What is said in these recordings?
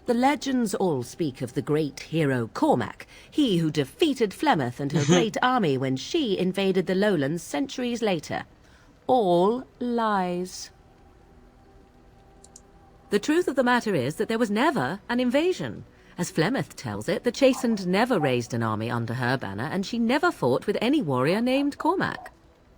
The legends all speak of the great hero Cormac, he who defeated Flemeth and her great army when she invaded the lowlands centuries later. All lies. The truth of the matter is that there was never an invasion. As Flemeth tells it, the Chastened never raised an army under her banner, and she never fought with any warrior named Cormac.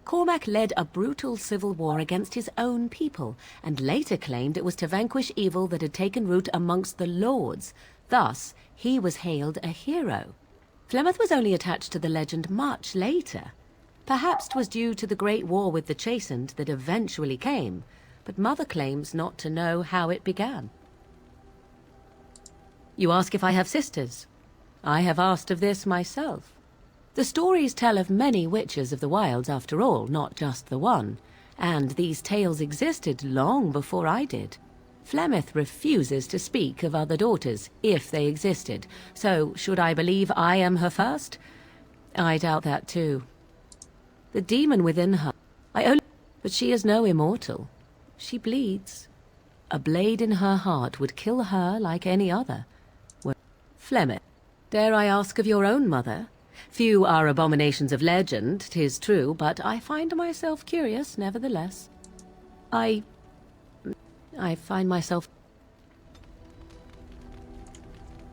Cormac led a brutal civil war against his own people, and later claimed it was to vanquish evil that had taken root amongst the lords. Thus, he was hailed a hero. Flemeth was only attached to the legend much later. Perhaps 'twas due to the great war with the Chastened that eventually came, but Mother claims not to know how it began. You ask if I have sisters. I have asked of this myself. The stories tell of many witches of the wilds after all, not just the one, and these tales existed long before I did. Flemeth refuses to speak of other daughters, if they existed, so should I believe I am her first? I doubt that too. The demon within her, but she is no immortal. She bleeds. A blade in her heart would kill her like any other. Flemeth, dare I ask of your own mother? Few are abominations of legend, 'tis true, but I find myself curious, nevertheless. I find myself...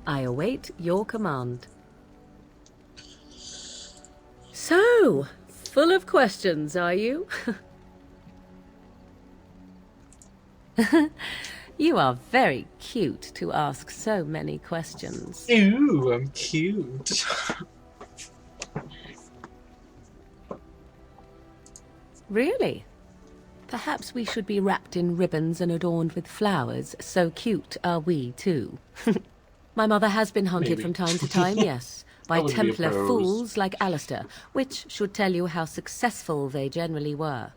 I await your command. So, full of questions, are you? You are very cute to ask so many questions. Ooh, I'm cute. Really? Perhaps we should be wrapped in ribbons and adorned with flowers. So cute are we, too. My mother has been hunted from time to time, yes, by Templar fools like Alistair, which should tell you how successful they generally were.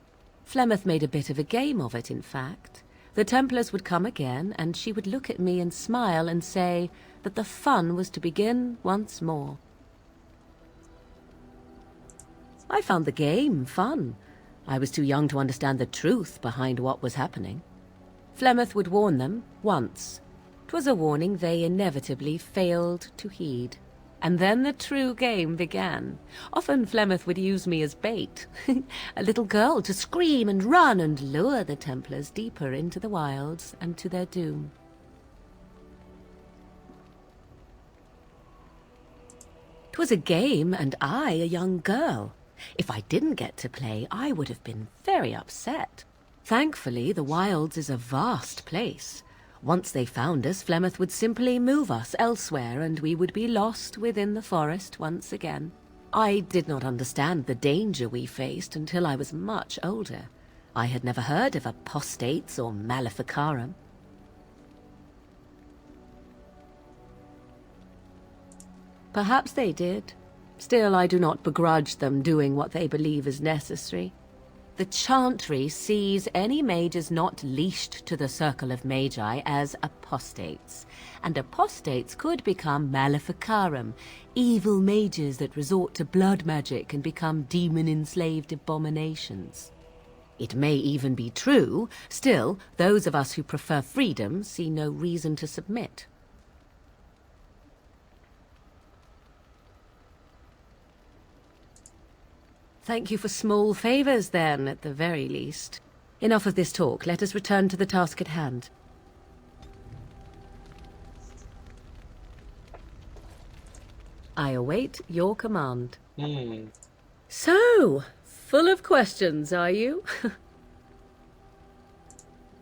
Flemeth made a bit of a game of it, in fact. The Templars would come again, and she would look at me and smile and say that the fun was to begin once more. I found the game fun. I was too young to understand the truth behind what was happening. Flemeth would warn them once. 'Twas a warning they inevitably failed to heed. And then the true game began. Often Flemeth would use me as bait, a little girl to scream and run and lure the Templars deeper into the wilds and to their doom. 'Twas a game, and I a young girl. If I didn't get to play, I would have been very upset. Thankfully, the wilds is a vast place. Once they found us, Flemeth would simply move us elsewhere, and we would be lost within the forest once again. I did not understand the danger we faced until I was much older. I had never heard of apostates or maleficarum. Perhaps they did. Still, I do not begrudge them doing what they believe is necessary. The Chantry sees any mages not leashed to the Circle of Magi as apostates, and apostates could become maleficarum, evil mages that resort to blood magic and become demon-enslaved abominations. It may even be true. Still, those of us who prefer freedom see no reason to submit. Thank you for small favors, then, at the very least. Enough of this talk. Let us return to the task at hand. I await your command. So, full of questions, are you?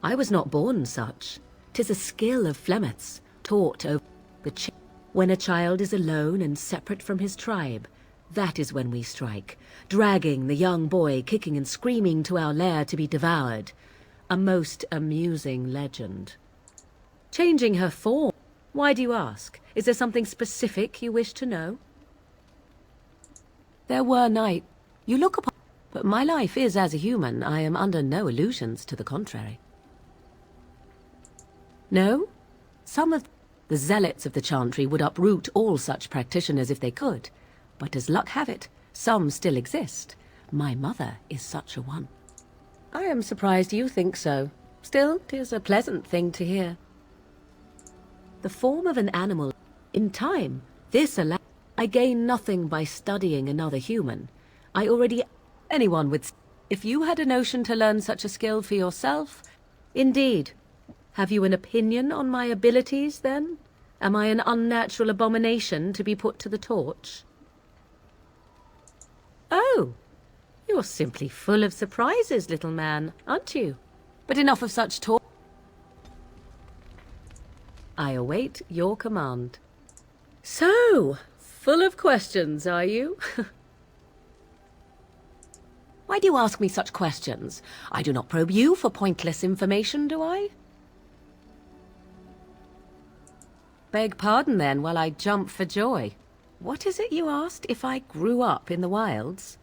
I was not born such. 'Tis a skill of Flemeth's, taught over the when a child is alone and separate from his tribe. That is when we strike, dragging the young boy kicking and screaming to our lair to be devoured. A most amusing legend. Changing her form. Why do you ask? Is there something specific you wish to know? There were nights you look upon, but my life is as a human. I am under no illusions to the contrary. No? Some of the zealots of the Chantry would uproot all such practitioners if they could. But as luck have it, some still exist. My mother is such a one. I am surprised you think so. Still, 'tis a pleasant thing to hear. the form of an animal. In time, this allows. I gain nothing by studying another human. I already. Anyone would. If you had a notion to learn such a skill for yourself, indeed. Have you an opinion on my abilities, then? Am I an unnatural abomination to be put to the torch? Oh, you're simply full of surprises, little man, aren't you? But enough of such talk. I await your command. So, full of questions, are you? Why do you ask me such questions? I do not probe you for pointless information, do I? Beg pardon, then, while I jump for joy. What is it you asked if I grew up in the wilds?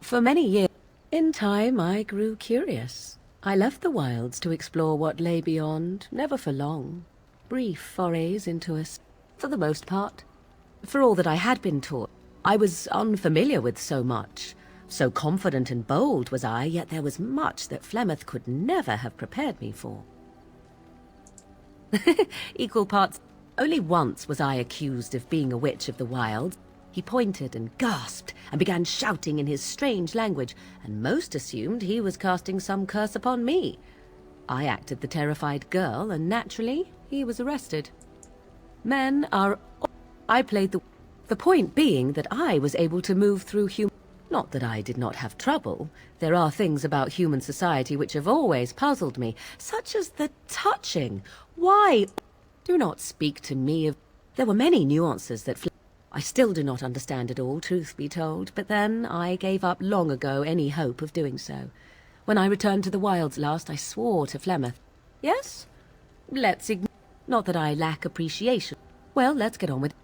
For many years. In time, I grew curious. I left the wilds to explore what lay beyond, never for long. Brief forays into us, for the most part. For all that I had been taught, I was unfamiliar with so much. So confident and bold was I, yet there was much that Flemeth could never have prepared me for. Equal parts. Only once was I accused of being a witch of the wilds. He pointed and gasped and began shouting in his strange language, and most assumed he was casting some curse upon me. I acted the terrified girl, and naturally, he was arrested. Men are... I played the... The point being that I was able to move through human... Not that I did not have trouble. There are things about human society which have always puzzled me, such as the touching. Why... Do not speak to me of... There were many nuances that... I still do not understand it all, truth be told, but then I gave up long ago any hope of doing so. When I returned to the wilds last, I swore to Flemeth. Yes? Let's ignore... Not that I lack appreciation. Well, let's get on with...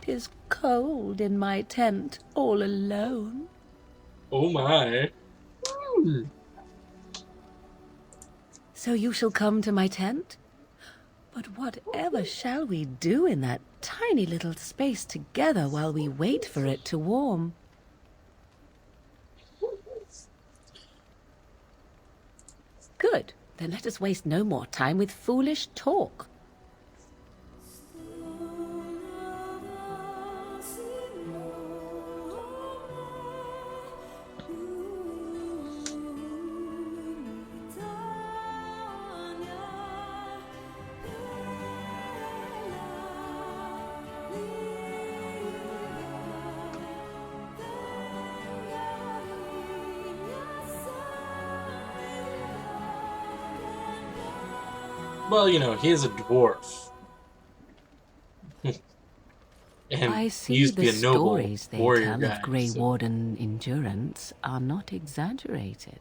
'Tis cold in my tent, all alone. Oh my. So you shall come to my tent? But whatever shall we do in that tiny little space together while we wait for it to warm? Good. Then let us waste no more time with foolish talk. Well, you know, he is a dwarf. And I he see used to the be a noble stories they warrior tell guy, of Grey so- Warden endurance are not exaggerated.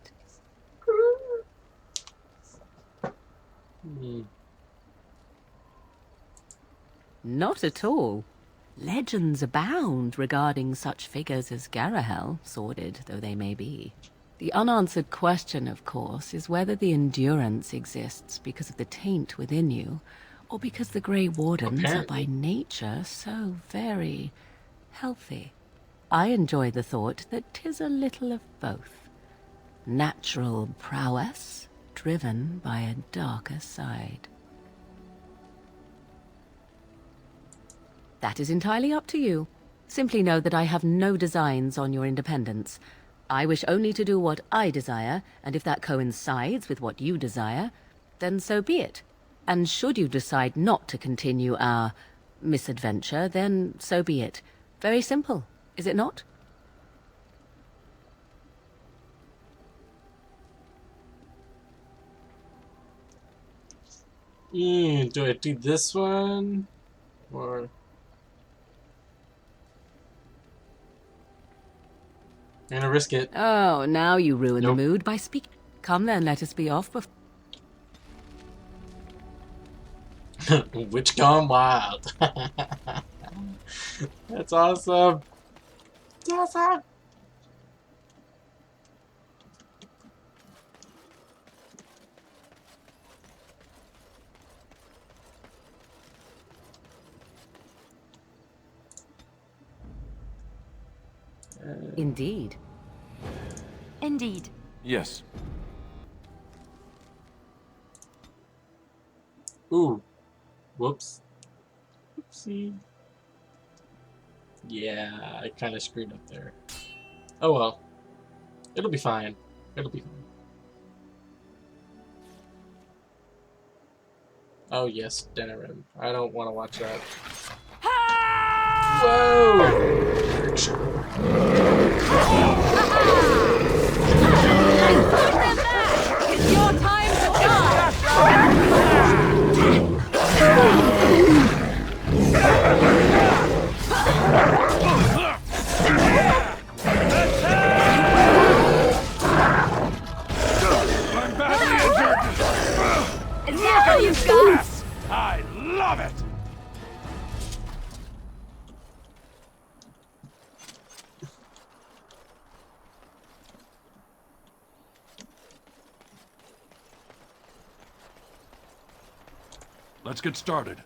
Hmm. Not at all. Legends abound regarding such figures as Garahel, sordid though they may be. The unanswered question, of course, is whether the endurance exists because of the taint within you, or because the Grey Wardens are by Apparently. nature so very healthy. I enjoy the thought that 'tis a little of both. Natural prowess, driven by a darker side. That is entirely up to you. Simply know that I have no designs on your independence. I wish only to do what I desire, and if that coincides with what you desire, then so be it. And should you decide not to continue our misadventure, then so be it. Very simple, is it not? Do I do this one? Or... I'm gonna risk it. Oh, now you ruin Nope. the mood by speaking. Come then, let us be off before... Witch gone wild. That's awesome. That's awesome. Indeed. Indeed. Yes. Ooh. Whoops. Oopsie. Yeah, I kind of screwed up there. Oh well. It'll be fine. It'll be fine. Oh yes, Denerim. I don't want to watch that. It's your time to die! Is that all you've got? I love it! Let's get started.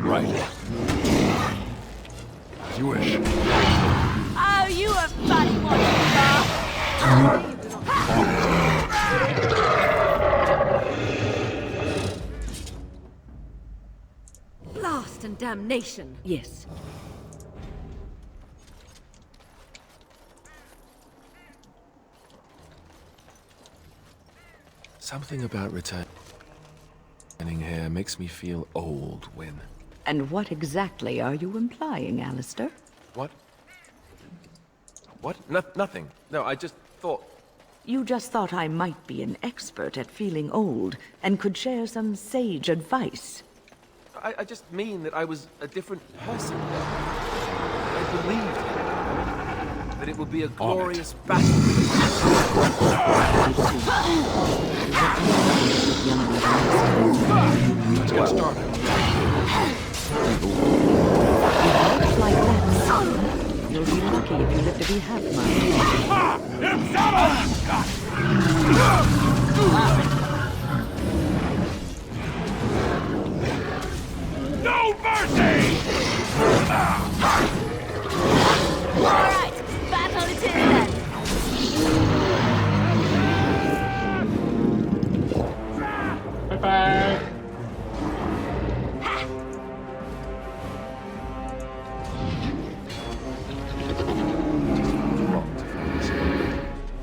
Right. As you wish. Oh, you a funny one, you are. Blast and damnation. Yes. Something about returning here makes me feel old, Wynne. And what exactly are you implying, Alistair? What? What? Nothing. No, I just thought... You just thought I might be an expert at feeling old and could share some sage advice. I just mean that I was a different person. I believed that it would be a glorious battle. Let's get started. Like that, son. You'll be lucky if you live to be half No mercy! Alright, battle it is then. Bye-bye.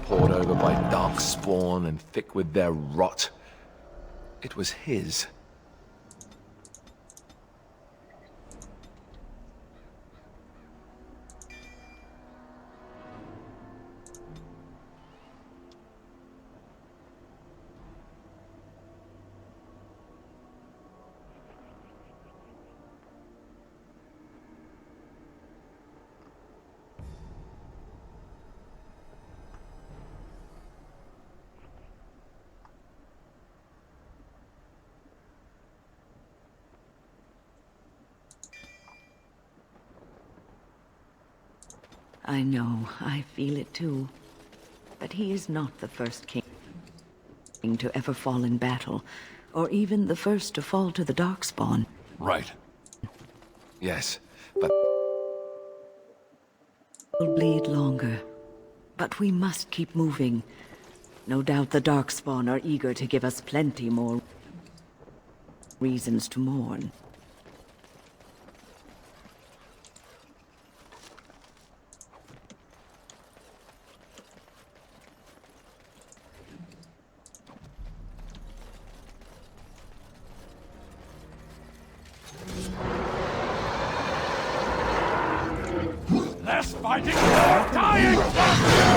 Poured over by dark spawn and thick with their rot. It was his. I know, I feel it too. But he is not the first king to ever fall in battle, or even the first to fall to the Darkspawn. Right. Yes, but... Will bleed longer, but we must keep moving. No doubt the Darkspawn are eager to give us plenty more reasons to mourn. Less fighting, more dying!